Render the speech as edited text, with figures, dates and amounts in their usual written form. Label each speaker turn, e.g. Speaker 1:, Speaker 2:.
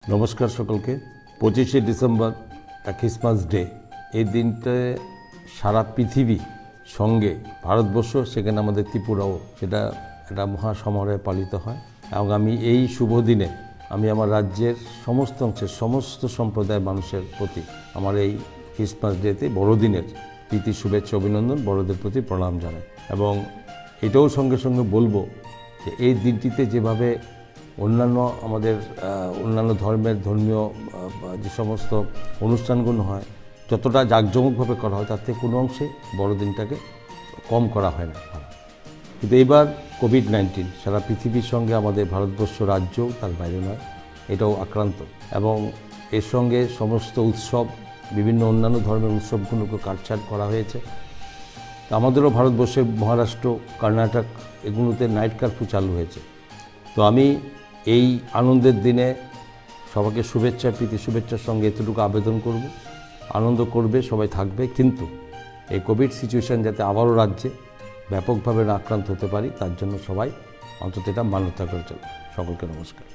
Speaker 1: নমস্কার সকলকে। 25শে December Christmas day. এই দিনটা সারা পৃথিবী সঙ্গে ভারতবর্ষ, সেখানে আমাদের ত্রিপুরাও সেটা একটা মহাসমারোহে পালিত হয়। এবং আমি এই শুভ দিনে আমি আমার রাজ্যের সমস্ত অংশের সমস্ত সম্প্রদায়ের মানুষের প্রতি আমার এই ক্রিসমাস ডেতে বড়দিনের প্রীতি শুভেচ্ছা অভিনন্দন, বড়দের প্রতি প্রণাম জানাই। এবং এটাও সঙ্গে সঙ্গে বলবো যে এই দিনটিতে যেভাবে অন্যান্য আমাদের অন্যান্য ধর্মীয় যে সমস্ত অনুষ্ঠানগুলো হয়, যতটা জাঁকজমকভাবে করা হয় তার থেকে কোনো অংশে বড়দিনটাকে কম করা হয় না। কিন্তু এবার কোভিড-19 সারা পৃথিবীর সঙ্গে আমাদের ভারতবর্ষ রাজ্যও তার বাইরে নয়, এটাও আক্রান্ত। এবং এর সঙ্গে সমস্ত উৎসব, বিভিন্ন অন্যান্য ধর্মের উৎসবগুলোকে কাটছাঁট করা হয়েছে। আমাদেরও ভারতবর্ষের মহারাষ্ট্র, কর্ণাটক এগুলোতে নাইট কারফিউ চালু হয়েছে। তো আমি এই আনন্দের দিনে সবাইকে শুভেচ্ছা, প্রীতি শুভেচ্ছার সঙ্গে এতটুকু আবেদন করব, আনন্দ করবে, সবাই থাকবে, কিন্তু এই কোভিড সিচুয়েশান যাতে আবারও রাজ্যে ব্যাপকভাবে না আক্রান্ত হতে পারি তার জন্য সবাই অন্তত এটা মান্যতা করে চলবে। সকলকে নমস্কার।